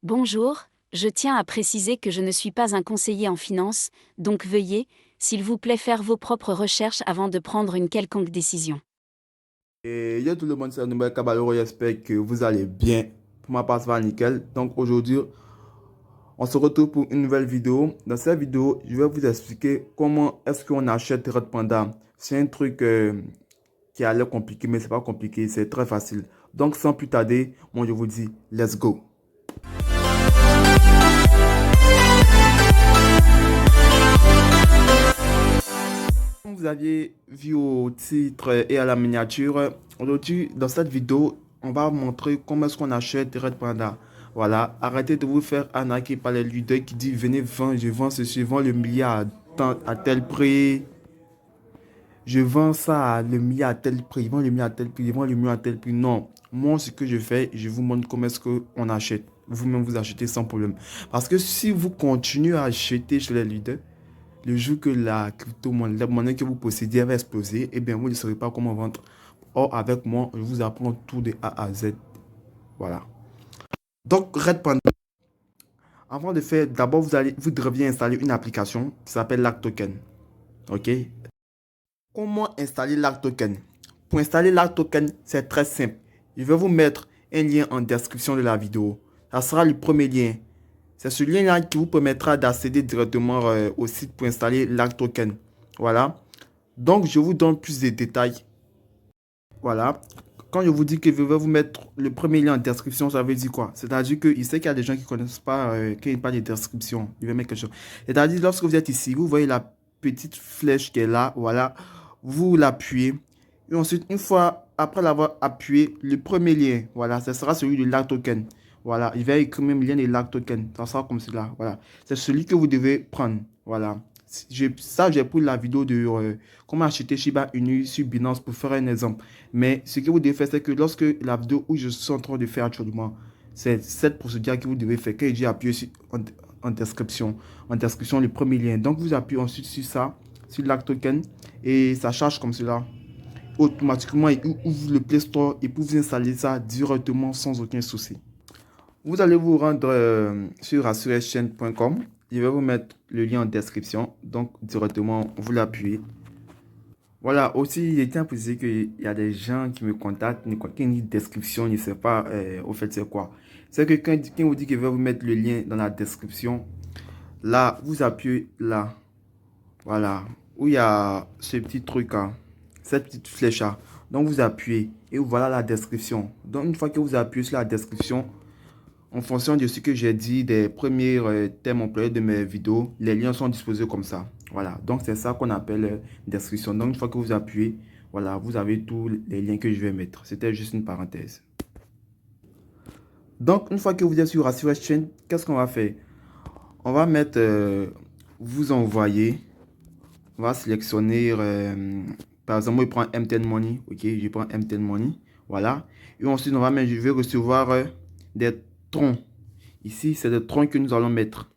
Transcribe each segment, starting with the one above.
Bonjour, je tiens à préciser que je ne suis pas un conseiller en finance, donc veuillez, s'il vous plaît, faire vos propres recherches avant de prendre une quelconque décision. Et yo tout le monde, c'est Noubel Caballero, j'espère que vous allez bien. Pour ma part, ça va nickel. Donc aujourd'hui, on se retrouve pour une nouvelle vidéo. Dans cette vidéo, je vais vous expliquer comment est-ce qu'on achète Red Panda. C'est un truc qui a l'air compliqué, mais c'est pas compliqué, c'est très facile. Donc sans plus tarder, moi je vous dis, let's go. Comme vous aviez vu au titre et à la miniature, aujourd'hui, dans cette vidéo, on va montrer comment est-ce qu'on achète Red Panda. Voilà, arrêtez de vous faire arnaquer par les leaders qui disent venez vendre, je vends ceci, je vends le milliard à tel prix, je vends ça à le milliard à tel prix, je vends le milliard à tel prix, je vends le milliard à tel prix. Non, moi ce que je fais, je vous montre comment est-ce qu'on achète. Vous-même vous achetez sans problème. Parce que si vous continuez à acheter chez les leaders, le jour que la crypto-monnaie, la monnaie que vous possédez va exploser, eh bien, vous ne saurez pas comment vendre. Or, avec moi, je vous apprends tout de A à Z. Voilà. Donc, Red Panda, avant de faire, d'abord, vous devriez installer une application qui s'appelle Lac Token. OK? Comment installer Lac Token? Pour installer Lac Token, c'est très simple. Je vais vous mettre un lien en description de la vidéo. Ça sera le premier lien. C'est ce lien-là qui vous permettra d'accéder directement au site pour installer Lac Token. Voilà. Donc, je vous donne plus de détails. Voilà. Quand je vous dis que je vais vous mettre le premier lien en description, ça veut dire quoi? C'est-à-dire qu'il sait qu'il y a des gens qui ne connaissent pas, qu'il n'y a pas de description. Il va mettre quelque chose. C'est-à-dire, lorsque vous êtes ici, vous voyez la petite flèche qui est là. Voilà. Vous l'appuyez. Et ensuite, une fois après l'avoir appuyé, le premier lien, voilà, ce sera celui de Lac Token. Voilà. Il va écrire même lien de Lac Token. Ça sera comme cela. Voilà. C'est celui que vous devez prendre. Voilà. Ça, j'ai pris la vidéo de comment acheter Shiba Inu sur Binance pour faire un exemple. Mais ce que vous devez faire, c'est que lorsque la vidéo où je suis en train de faire actuellement, c'est cette procédure que vous devez faire. Quand j'ai appuyé en description, le premier lien. Donc, vous appuyez ensuite sur ça, sur l'Act Token, et ça charge comme cela. Automatiquement, il ouvre le Play Store et pour vous installer ça directement sans aucun souci. Vous allez vous rendre sur assurechain.com. Je vais vous mettre le lien en description. Donc, directement, vous l'appuyez. Voilà, aussi, je tiens à préciser qu'il y a des gens qui me contactent, qui ont une description, je ne sais pas au fait c'est quoi. C'est que quand vous dit que je vais vous mettre le lien dans la description, là, vous appuyez là. Voilà, où il y a ce petit truc là, cette petite flèche là. Donc, vous appuyez et voilà la description. Donc, une fois que vous appuyez sur la description, en fonction de ce que j'ai dit, des premiers thèmes employés de mes vidéos, les liens sont disposés comme ça. Voilà, donc c'est ça qu'on appelle description. Donc une fois que vous appuyez, voilà, vous avez tous les liens que je vais mettre. C'était juste une parenthèse. Donc une fois que vous êtes sur Assurance Chain, qu'est-ce qu'on va faire? On va mettre, vous envoyer, on va sélectionner, par exemple, moi je prends M10 Money, ok, je prends M10 Money, voilà. Et ensuite, on va mettre, je vais recevoir des troncs. Ici, c'est des troncs que nous allons mettre.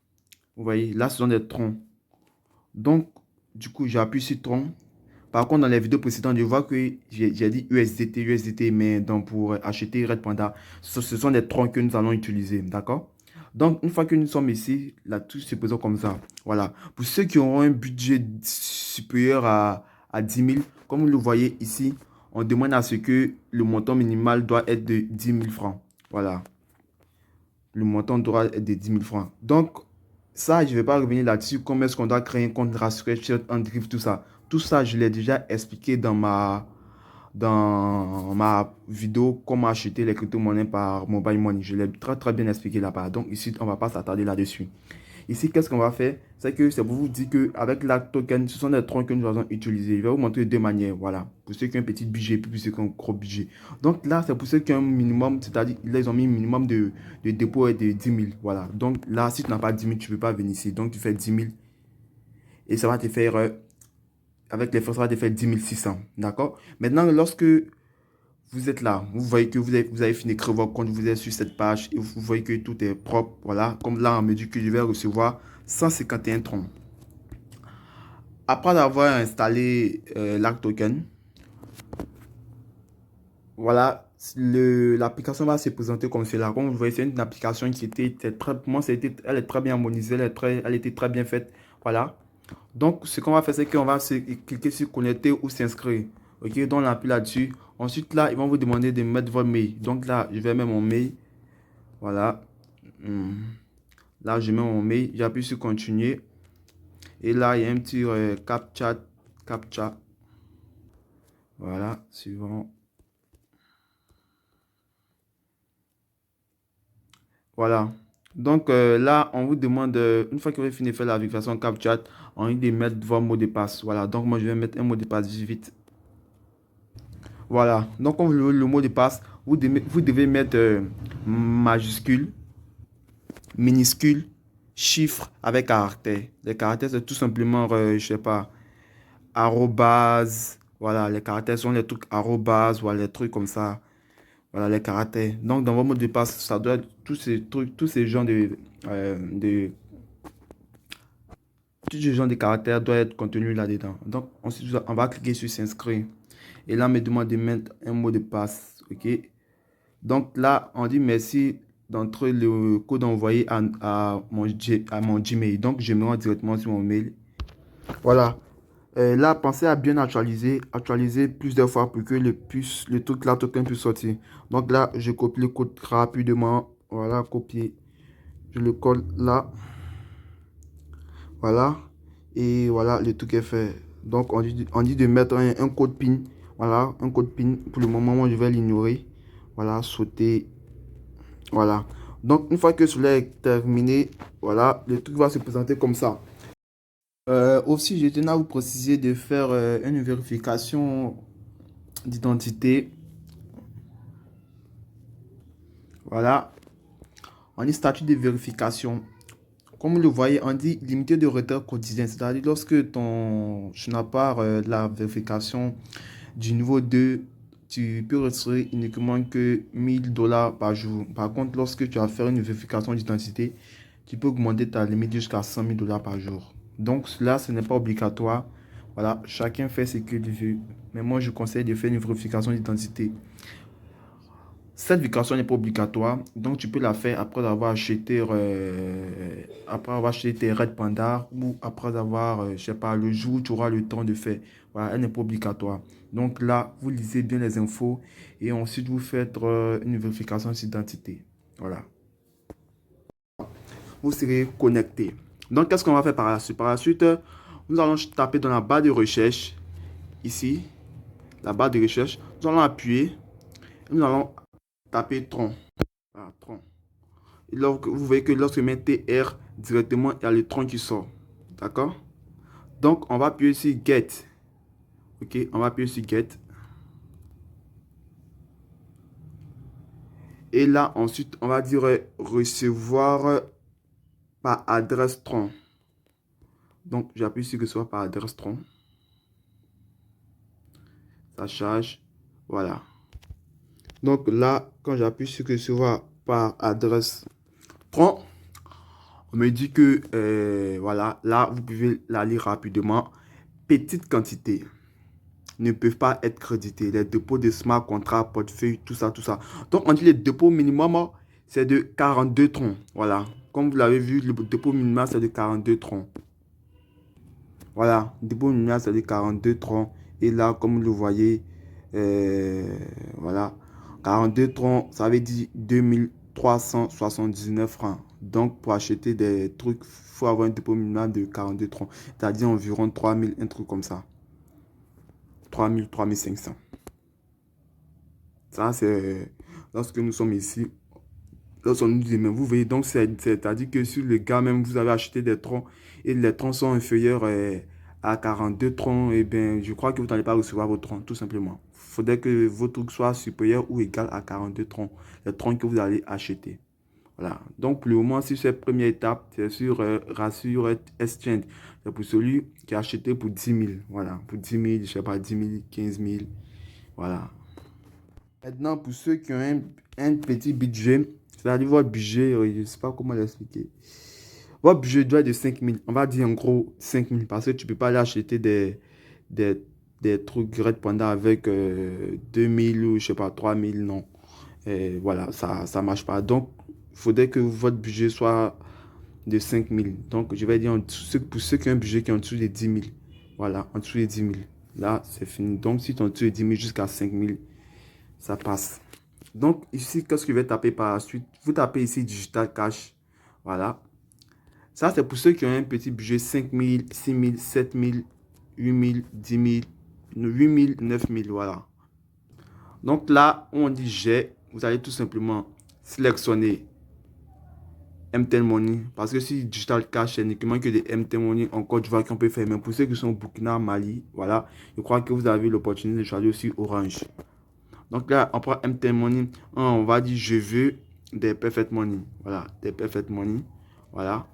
Vous voyez, là, ce sont des troncs. Donc, du coup, j'appuie sur tronc. Par contre, dans les vidéos précédentes, je vois que j'ai dit USDT, mais donc pour acheter Red Panda, ce sont des troncs que nous allons utiliser. D'accord? Donc, une fois que nous sommes ici, la touche se présente comme ça. Voilà. Pour ceux qui auront un budget supérieur à 10 000, comme vous le voyez ici, on demande à ce que le montant minimal doit être de 10 000 francs. Voilà. Le montant doit être de 10 000 francs. Donc, ça, je ne vais pas revenir là-dessus. Comment est-ce qu'on doit créer un compte rassuré, un drift, tout ça. Tout ça, je l'ai déjà expliqué dans ma vidéo comment acheter les crypto-monnaies par mobile money. Je l'ai très très bien expliqué là-bas. Donc ici, on ne va pas s'attarder là-dessus. Ici, qu'est-ce qu'on va faire? C'est pour vous dire qu'avec la token, ce sont des troncs que nous allons utiliser. Je vais vous montrer de deux manières. Voilà. Pour ceux qui ont un petit budget, puis pour ceux qui ont un gros budget. Donc là, c'est pour ceux qui ont un minimum, c'est-à-dire là, ils ont mis un minimum de dépôt de 10 000. Voilà. Donc là, si tu n'as pas 10 000, tu ne peux pas venir ici. Donc tu fais 10 000 et ça va te faire, avec les frais, ça va te faire 10 600. D'accord? Maintenant, lorsque vous êtes là, vous voyez que vous avez fini de créer votre compte, vous êtes sur cette page et vous voyez que tout est propre. Voilà, comme là, on me dit que je vais recevoir 151 troncs. Après avoir installé l'Arc Token, voilà, l'application va se présenter comme cela. Comme vous voyez, c'est une application qui était pour moi, elle est très bien harmonisée, elle était très bien faite. Voilà. Donc, ce qu'on va faire, c'est qu'on va cliquer sur connecter ou s'inscrire. OK, donc on appuie là-dessus. Ensuite, là, ils vont vous demander de mettre votre mail. Donc là, je vais mettre mon mail. Voilà. Hmm. Là, je mets mon mail. J'appuie sur continuer. Et là, il y a un petit captcha. Captcha. Voilà, suivant. Voilà. Donc là, on vous demande, une fois que vous avez fini de faire la vérification CapTcha, on dit de mettre votre mot de passe. Voilà. Donc moi, je vais mettre un mot de passe vite. Voilà. Donc, quand vous voulez le mot de passe, vous devez mettre majuscule, minuscule, chiffre avec caractère. Les caractères, c'est tout simplement, je sais pas, arrobase. Voilà, les caractères sont les trucs arrobase, voilà, les trucs comme ça. Voilà, les caractères. Donc, dans votre mot de passe, ça doit être tous ces trucs, tous ces genres de tous ces genres de caractères doivent être contenus là-dedans. Donc, ensuite, on va cliquer sur s'inscrire. Et là, on me demande de mettre un mot de passe. OK? Donc là, on dit merci d'entrer le code envoyé à mon Gmail. Donc, je me rends directement sur mon mail. Voilà. Là, pensez à bien actualiser. Actualiser plusieurs fois pour que le truc là, token puisse sortir. Donc là, je copie le code rapidement. Voilà, copier. Je le colle là. Voilà. Et voilà, le truc est fait. Donc, on dit de mettre un code PIN. Voilà, un code PIN. Pour le moment, moi, je vais l'ignorer. Voilà, sauter. Voilà. Donc, une fois que cela est terminé, voilà, le truc va se présenter comme ça. Aussi, je tenais à vous préciser de faire une vérification d'identité. Voilà. On dit statut de vérification. Comme vous le voyez, on dit limité de retard quotidien. C'est-à-dire lorsque tu n'as pas la vérification du niveau 2, tu peux retirer uniquement que 1000 $ par jour. Par contre, lorsque tu vas faire une vérification d'identité, tu peux augmenter ta limite jusqu'à 100 000 $ par jour. Donc là, ce n'est pas obligatoire. Voilà, chacun fait ce qu'il veut. Mais moi, je conseille de faire une vérification d'identité. Cette vérification n'est pas obligatoire, donc tu peux la faire après avoir acheté tes Red Panda ou après avoir, je sais pas, le jour où tu auras le temps de faire. Voilà, elle n'est pas obligatoire. Donc là, vous lisez bien les infos et ensuite vous faites une vérification d'identité. Voilà, vous serez connecté. Donc, qu'est-ce qu'on va faire par la suite? Par la suite, nous allons taper dans la barre de recherche, ici, la barre de recherche. Nous allons appuyer, nous allons taper Tron. Voilà, Tron. Et là, vous voyez que lorsque vous mettez R directement, il y a le tronc qui sort. D'accord? Donc, on va appuyer sur Get. OK, on va appuyer sur Get. Et là, ensuite, on va dire recevoir par adresse tronc. Donc, j'appuie sur recevoir par adresse tronc. Ça charge. Voilà. Donc là, quand j'appuie sur recevoir par adresse tronc, on me dit que, voilà, là, vous pouvez la lire rapidement. Petite quantité ne peuvent pas être crédités. Les dépôts de smart contract, portefeuille, tout ça, tout ça. Donc, on dit les dépôts minimum, c'est de 42 troncs. Voilà. Comme vous l'avez vu, le dépôt minimal, c'est de 42 troncs. Voilà. Le dépôt minimal, c'est de 42 troncs. Et là, comme vous le voyez, voilà. 42 troncs, ça veut dire 2379 francs. Donc, pour acheter des trucs, il faut avoir un dépôt minimal de 42 troncs. C'est-à-dire environ 3000, un truc comme ça. 3000, 3500. Ça, c'est lorsque nous sommes ici. Lorsqu'on nous dit, mais vous voyez, donc c'est-à-dire que sur le gars même, vous avez acheté des troncs et les troncs sont inférieurs à 42 troncs, et bien, je crois que vous n'allez pas recevoir vos troncs, tout simplement. Il faudrait que votre truc soit supérieur ou égal à 42 troncs, les troncs que vous allez acheter. Voilà. Donc, pour le moment, sur cette première étape, c'est sur Rassure Exchange. C'est pour celui qui a acheté pour 10 000. Voilà. Pour 10 000, je ne sais pas, 10 000, 15 000. Voilà. Maintenant, pour ceux qui ont un petit budget, c'est-à-dire votre budget, je ne sais pas comment l'expliquer. Votre budget doit être de 5 000. On va dire en gros 5 000 parce que tu ne peux pas aller acheter des des trucs Red Panda avec 2000 ou je sais pas, 3000, non. Et voilà, ça marche pas. Donc, il faudrait que votre budget soit de 5000. Donc, je vais dire pour ceux qui ont un budget qui est en dessous de 10 000. Voilà, en dessous de 10 000. Là, c'est fini. Donc, si tu es en dessous de 10 000 jusqu'à 5000, ça passe. Donc, ici, qu'est-ce que je vais taper par la suite? Vous tapez ici Digital Cash. Voilà. Ça, c'est pour ceux qui ont un petit budget 5000, 6000, 7000, 8000, 10 000, 8000, 9000. Voilà. Donc là, on dit j'ai, vous allez tout simplement sélectionner MTN Money. Parce que si Digital Cash, c'est uniquement que des MTN Money en Côte d'Ivoire qu'on peut faire. Mais pour ceux qui sont au Burkina, Mali, voilà, je crois que vous avez l'opportunité de choisir aussi Orange. Donc là, on prend MTN Money. On va dire je veux des Perfect Money. Voilà, des Perfect Money. Voilà.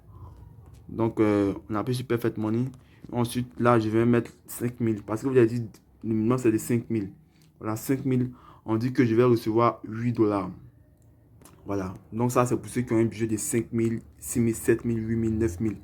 Donc, on appuie sur Perfect Money. Ensuite, là, je vais mettre 5000. Parce que vous avez dit, le minimum, c'est de 5000. Voilà, 5000. On dit que je vais recevoir 8 dollars. Voilà. Donc, ça, c'est pour ceux qui ont un budget de 5000, 6000, 7000, 8000, 9000.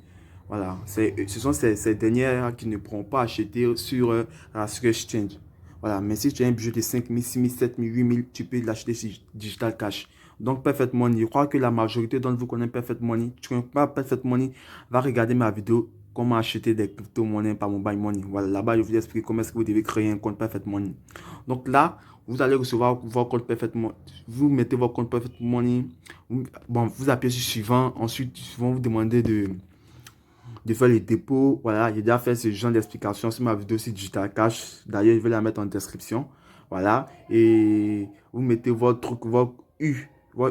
Voilà. Ce sont ces dernières qui ne pourront pas acheter sur la Stock Exchange. Voilà. Mais si tu as un budget de 5000, 6000, 7000, 8000, tu peux l'acheter sur Digital Cash. Donc, Perfect Money, je crois que la majorité d'entre vous connaissent Perfect Money. Tu ne connais pas Perfect Money, va regarder ma vidéo comment acheter des crypto-monnaies par mobile money. Voilà, là-bas, je vous explique comment est-ce que vous devez créer un compte Perfect Money. Donc là, vous allez recevoir votre compte Perfect Money. Vous mettez votre compte Perfect Money. Bon, vous appuyez sur suivant. Ensuite, ils vont vous demander de faire les dépôts. Voilà, j'ai déjà fait ce genre d'explication sur ma vidéo sur Digital Cash. D'ailleurs, je vais la mettre en description. Voilà, et vous mettez votre truc, votre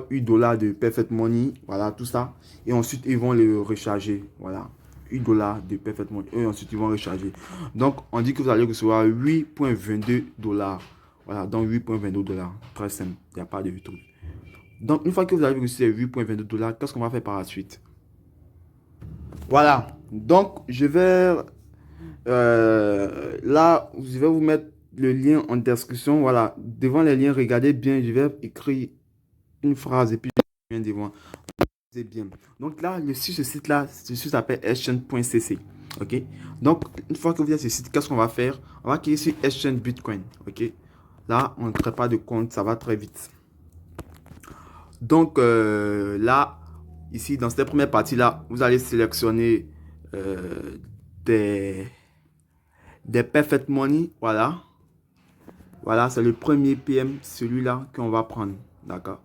$8 de Perfect Money, voilà, tout ça. Et ensuite, ils vont le recharger, voilà. $8 de Perfect Money. Et ensuite, ils vont recharger. Donc, on dit que vous allez recevoir 8,22 dollars. Voilà, donc 8,22 dollars. Très simple, il n'y a pas de truc. Donc, une fois que vous avez reçu ces 8,22 dollars, qu'est-ce qu'on va faire par la suite? Voilà, donc je vais là, je vais vous mettre le lien en description. Voilà, devant les liens, regardez bien, je vais écrire une phrase et puis je viens devant. C'est bien. Donc là, sur ce site-là, ce site s'appelle exchange.cc. Ok. Donc, une fois que vous êtes sur ce site, qu'est-ce qu'on va faire? On va cliquer sur Exchange Bitcoin. Ok. Là, on ne crée pas de compte, ça va très vite. Donc là, ici, dans cette première partie-là, vous allez sélectionner des, des Perfect Money. Voilà. Voilà, c'est le premier PM, celui-là qu'on va prendre. D'accord.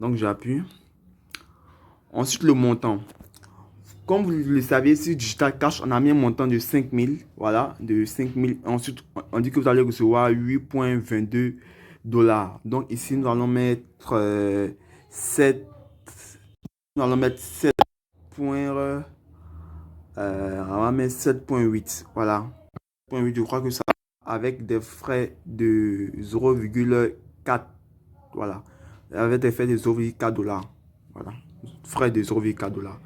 Donc, j'appuie. Ensuite, le montant. Comme vous le savez, sur Digital Cash, on a mis un montant de 5000. Voilà, de 5000. Ensuite, on dit que vous allez recevoir 8,22 dollars. Donc, ici, nous allons mettre 7. Nous allons mettre 7. On va mettre 7,8. Voilà. 7,8, je crois que ça, avec des frais de 0,4. Voilà. Avec des frais de 0,4 dollars. Voilà. Frais de 0,4 dollars.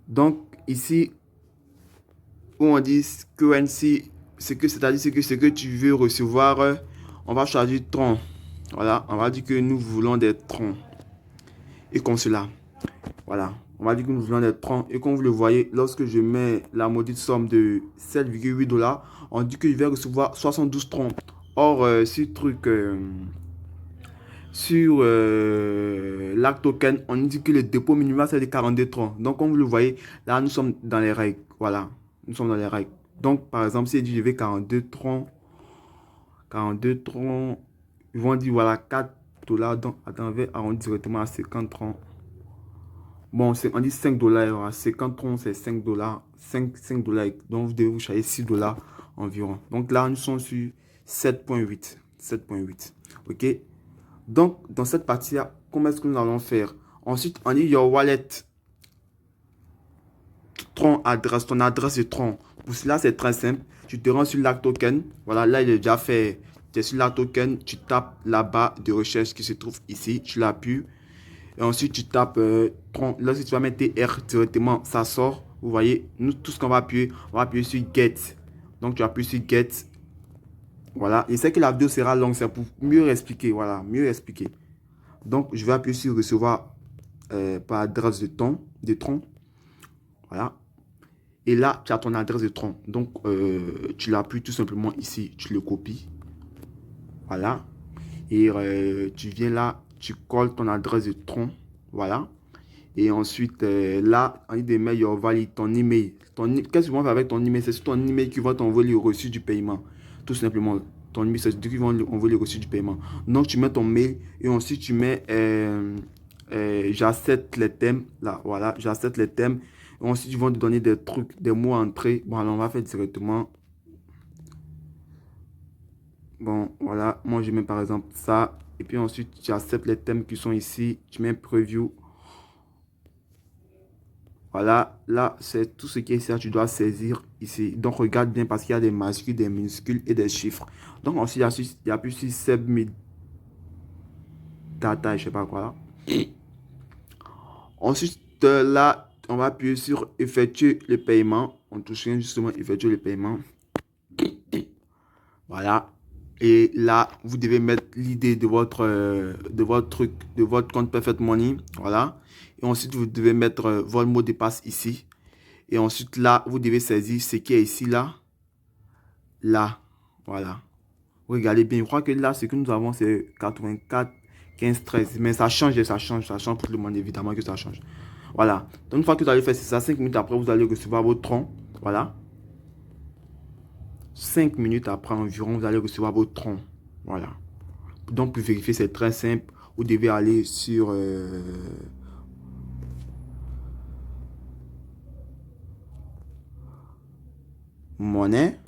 Donc, ici, où on dit currency, c'est-à-dire ce que tu veux recevoir, on va choisir tronc. Voilà. On va dire que nous voulons des troncs. Et comme cela. Voilà. On va dire que nous voulons des troncs. Et comme vous le voyez, lorsque je mets la maudite somme de 7,8 dollars, on dit que je vais recevoir 72 troncs. Or, ce truc, sur l'ACK token, on dit que le dépôt minimal c'est de 42 troncs. Donc, comme vous le voyez, là, nous sommes dans les règles. Voilà. Nous sommes dans les règles. Donc, par exemple, si je dis je vais 42 troncs, ils vont dire voilà 4 dollars. Donc, attends, on va arrondir directement à 50 troncs. Bon, on dit 5 dollars. 50 troncs, c'est 5 dollars. 5 dollars. Donc, vous devez vous charger 6 dollars environ. Donc, là, nous sommes sur 7,8. 7,8. OK. Donc, dans cette partie-là, comment est-ce que nous allons faire? Ensuite, on dit your wallet. Tron adresse, ton adresse est Tron. Pour cela, c'est très simple. Tu te rends sur l'ACK token. Voilà, là, il est déjà fait. Tu es sur l'ACK token. Tu tapes la barre de recherche qui se trouve ici. Tu l'appuies. Et ensuite, tu tapes Tron. Là, si tu vas mettre TR directement, ça sort. Vous voyez, nous, tout ce qu'on va appuyer, on va appuyer sur Get. Donc, tu appuies sur Get. Voilà. Et c'est que la vidéo sera longue. C'est pour mieux expliquer. Voilà, mieux expliquer. Donc, je vais appuyer sur Recevoir par adresse de Tron. Voilà. Et là, tu as ton adresse de Tron. Donc, tu l'appuies tout simplement ici. Tu le copies. Voilà. Et tu viens là, tu colles ton adresse de Tron. Voilà. Et ensuite, là, en des mails, on valide ton email. Qu'est-ce qu'on va faire avec ton email? C'est sur ton email qui va t'envoyer le reçu du paiement. Tout simplement. Ton email, c'est qui va envoyer le reçu du paiement. Donc, tu mets ton mail et ensuite, tu mets j'accepte les thèmes. Là, voilà, j'accepte les thèmes. Et ensuite, ils vont te donner des trucs, des mots entrés. Bon, alors, on va faire directement. Bon, voilà. Moi, je mets par exemple ça. Et puis ensuite, tu acceptes les thèmes qui sont ici. Tu mets preview. Voilà, là, c'est tout ce qui est ici, tu dois saisir ici. Donc, regarde bien parce qu'il y a des majuscules, des minuscules et des chiffres. Donc, ensuite, il y a plus sur Submit Data, je sais pas quoi là. Ensuite, là, on va appuyer sur effectuer le paiement. On touche rien, justement, effectuer le paiement. Voilà. Et là, vous devez mettre l'idée de votre truc, de votre compte Perfect Money. Voilà. Et ensuite, vous devez mettre votre mot de passe ici. Et ensuite, là, vous devez saisir ce qui est ici, là. Là, voilà. Regardez bien, je crois que là, ce que nous avons, c'est 84, 15, 13. Mais ça change, ça change pour tout le monde, évidemment que ça change. Voilà. Donc, une fois que vous allez faire ça, 5 minutes après, vous allez recevoir votre tronc. Voilà. 5 minutes après environ, vous allez recevoir votre tronc. Voilà. Donc, pour vérifier, c'est très simple. Vous devez aller sur monnaie.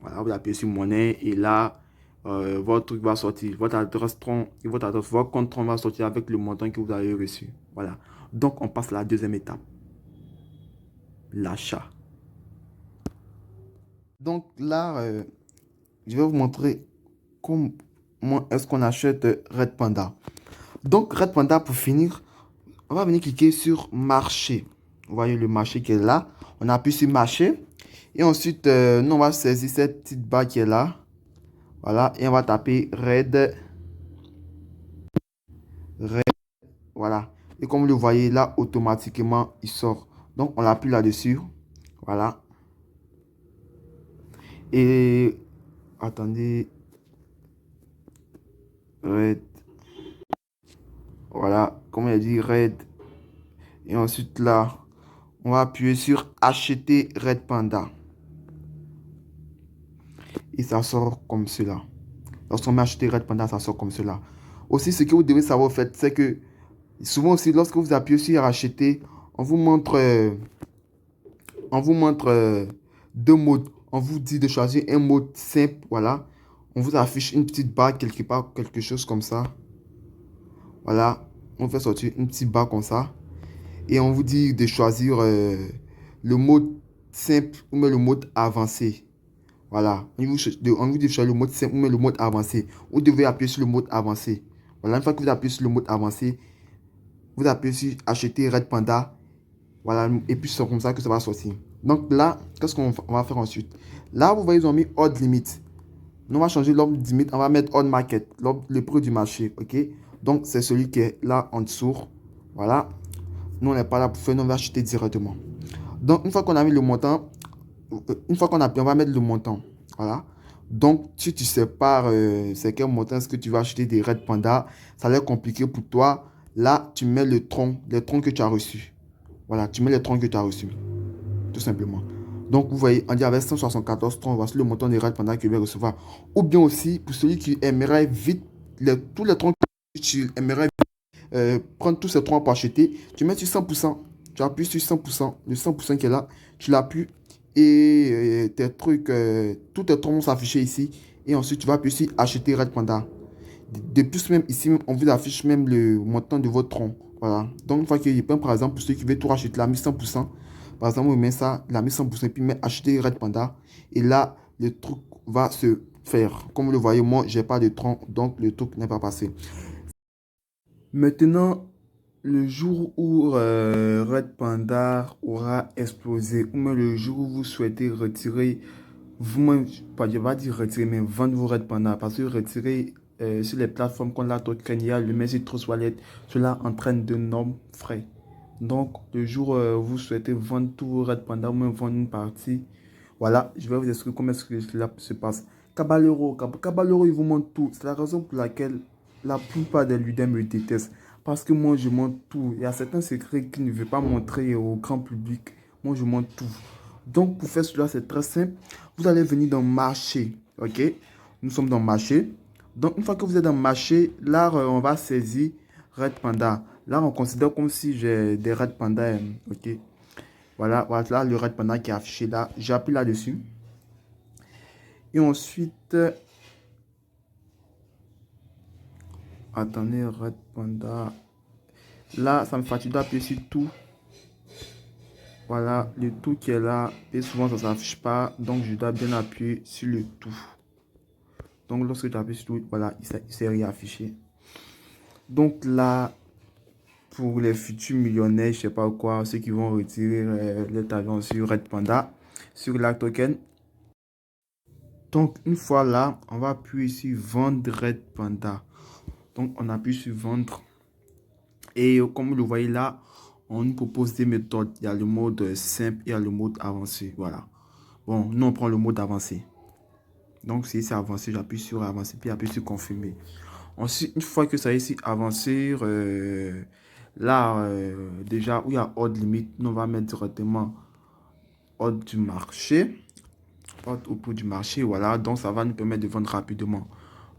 Voilà, vous appuyez sur monnaie et là, votre truc va sortir. Votre adresse tronc et votre compte tronc va sortir avec le montant que vous avez reçu. Voilà. Donc, on passe à la deuxième étape. L'achat. Donc là, je vais vous montrer comment est-ce qu'on achète Red Panda. Donc, Red Panda, pour finir, on va venir cliquer sur marché. Vous voyez le marché qui est là. On appuie sur marché. Et ensuite, nous, on va saisir cette petite barre qui est là. Voilà. Et on va taper Red. Voilà. Et comme vous le voyez là, automatiquement, il sort. Donc, on appuie là-dessus. Voilà. Et attendez. Red. Voilà. Comme il a dit, Red. Et ensuite là, on va appuyer sur acheter Red Panda. Et ça sort comme cela. Lorsqu'on met acheter Red Panda, ça sort comme cela. Aussi, ce que vous devez savoir, en fait, c'est que souvent aussi, lorsque vous appuyez sur acheter, on vous montre, deux modes. On vous dit de choisir un mode simple, voilà. On vous affiche une petite barre quelque part, quelque chose comme ça. Voilà, on fait sortir une petite barre comme ça. Et on vous dit de choisir le mode simple ou même le mode avancé. Voilà, on vous dit de choisir le mode simple ou même le mode avancé. Vous devez appuyer sur le mode avancé. Voilà, une fois que vous appuyez sur le mode avancé, vous appuyez sur acheter Red Panda. Voilà, et puis c'est comme ça que ça va sortir. Donc là, qu'est-ce qu'on va faire ensuite? Là, vous voyez, ils ont mis Odd Limit. Nous, on va changer l'ordre de limite. On va mettre On Market, le prix du marché. OK? Donc, c'est celui qui est là en dessous. Voilà. Nous, on n'est pas là pour faire, nous, on va acheter directement. Donc, une fois qu'on a mis le montant, une fois qu'on a payé, on va mettre le montant. Voilà. Donc, si tu sépares c'est quel montant est-ce que tu vas acheter des Red Panda, ça va être compliqué pour toi. Là, tu mets les troncs que tu as reçus. Voilà, tu mets les troncs que tu as reçus. Tout simplement. Donc, vous voyez, on dit avec 174 troncs, voici le montant des Red Panda que je vais recevoir. Ou bien aussi, pour celui qui aimerait vite, tous les troncs que tu aimerais prendre tous ces troncs pour acheter, tu mets sur 100%. Tu appuies sur 100%, le 100% qui est là, tu l'appuies et tes trucs, tous tes troncs vont s'afficher ici. Et ensuite, tu vas appuyer sur acheter Red Panda. De plus, même ici, on vous affiche même le montant de votre tronc. Voilà. Donc, une fois qu'il est par exemple, pour ceux qui veulent tout racheter, la mis 100%. Par exemple, on met ça, la mis 100%, et puis met acheter Red Panda. Et là, le truc va se faire. Comme vous le voyez, moi, j'ai pas de tronc, donc le truc n'est pas passé. Maintenant, le jour où Red Panda aura explosé, ou même le jour où vous souhaitez retirer, vous-même, je ne vais pas dire retirer, mais vendre vos Red Panda, parce que retirer sur les plateformes comme la Tokenia, le Messi Trust Wallet, cela entraîne d'énormes frais. Donc, le jour où vous souhaitez vendre tout vos Red Panda ou même vendre une partie, voilà, je vais vous expliquer comment est-ce que cela se passe. Caballero, il vous montre tout. C'est la raison pour laquelle la plupart des leaders me détestent. Parce que moi, je montre tout. Il y a certains secrets qu'il ne veut pas montrer au grand public. Moi, je montre tout. Donc, pour faire cela, c'est très simple. Vous allez venir dans marché. OK? Nous sommes dans marché. Donc, une fois que vous êtes dans marché, là, on va saisir Red Panda. Là, on considère comme si j'ai des Red Panda. OK? Voilà, voilà le Red Panda qui est affiché là. J'appuie là-dessus. Et ensuite, attendez, Red Panda. Là, ça me fatigue d'appuyer sur tout. Voilà, le tout qui est là. Et souvent, ça ne s'affiche pas. Donc, je dois bien appuyer sur le tout. Donc, lorsque tu appuies sur tout, voilà, il s'est réaffiché. Donc, là, pour les futurs millionnaires, je sais pas quoi, ceux qui vont retirer les avions sur Red Panda, sur la token. Donc, une fois là, on va appuyer sur vendre Red Panda. Donc, on appuie sur vendre. Et comme vous le voyez là, on nous propose des méthodes. Il y a le mode simple et il y a le mode avancé. Voilà. Bon, nous, on prend le mode avancé. Donc, si c'est avancé, j'appuie sur avancer, puis j'appuie sur confirmer. Ensuite, une fois que ça est ici avancé, là, déjà, où il y a ordre limite, nous, on va mettre directement ordre du marché. Ordre au prix du marché, voilà. Donc, ça va nous permettre de vendre rapidement.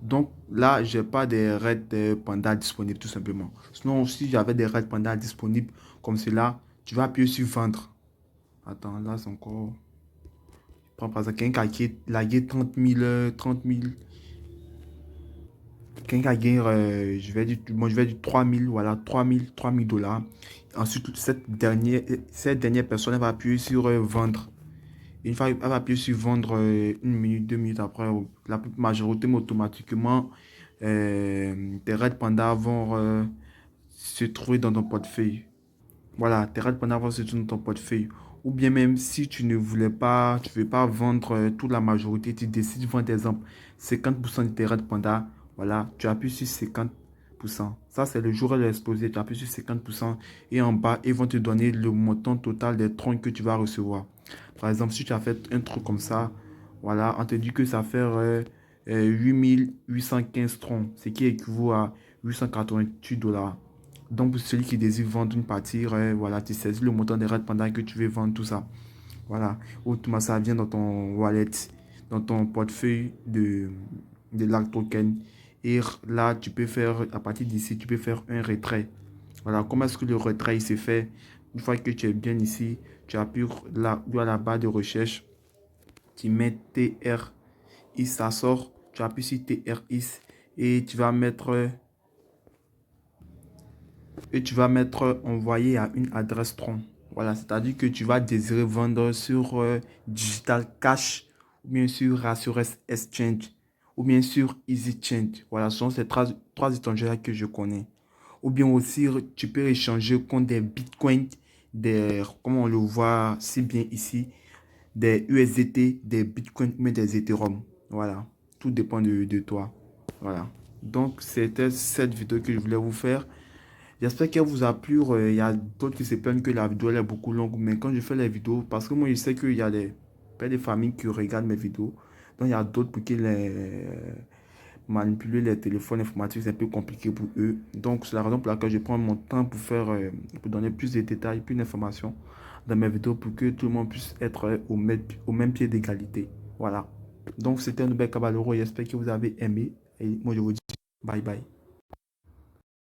Donc, là, j'ai pas des Red Panda disponibles, tout simplement. Sinon, si j'avais des Red Panda disponibles comme cela, tu vas appuyer sur vendre. Attends, là, c'est encore... Prends par exemple, quelqu'un qui a lagué 30 000, 30 000. Quelqu'un qui a gagné, je vais dire 3 000, voilà, 3 000 dollars. Ensuite, cette dernière personne, elle va appuyer sur vendre. Une fois qu'elle va appuyer sur vendre, une minute, 2 minutes après, la majorité, mais automatiquement, tes Red Panda vont se trouver dans ton portefeuille. Voilà, tes Red Panda vont se trouver dans ton portefeuille. Ou bien même si tu ne voulais pas, tu ne veux pas vendre toute la majorité, tu décides de vendre, par exemple, 50% de tes Red Panda. Voilà, tu appuies sur 50%. Ça, c'est le jour où elle est explosé. Tu appuies sur 50% et en bas, ils vont te donner le montant total des troncs que tu vas recevoir. Par exemple, si tu as fait un truc comme ça, voilà, on te dit que ça fait 8 815 troncs, ce qui équivaut à 888 dollars. Donc, pour celui qui désire vendre une partie, voilà, tu saisis le montant des raids pendant que tu veux vendre tout ça. Voilà, autrement, ça vient dans ton wallet, dans ton portefeuille de l'art token. Et là, tu peux faire, à partir d'ici, tu peux faire un retrait. Voilà, comment est-ce que le retrait se fait? Une fois que tu es bien ici, tu appuies là, à la barre de recherche, tu mets TRX, ça sort, tu appuies sur TRX et tu vas mettre envoyé à une adresse tronc. Voilà, c'est-à-dire que tu vas désirer vendre sur Digital Cash ou bien sur Rassurance Exchange ou bien sur Easy Change. Voilà, ce sont ces trois étrangers que je connais. Ou bien aussi, tu peux échanger contre des bitcoins, comme on le voit si bien ici, des USDT, des bitcoins, mais des Ethereum. Voilà, tout dépend de toi. Voilà. Donc, c'était cette vidéo que je voulais vous faire. J'espère qu'elle vous a plu. Il y a d'autres qui se plaignent que la vidéo elle est beaucoup longue. Mais quand je fais les vidéos, parce que moi je sais qu'il y a des pères de famille qui regardent mes vidéos. Donc il y a d'autres pour qui manipuler les téléphones informatiques c'est un peu compliqué pour eux. Donc c'est la raison pour laquelle je prends mon temps pour pour donner plus de détails, plus d'informations dans mes vidéos pour que tout le monde puisse être au même pied d'égalité. Voilà. Donc c'était un Noubel Caballero. J'espère que vous avez aimé. Et moi je vous dis bye bye.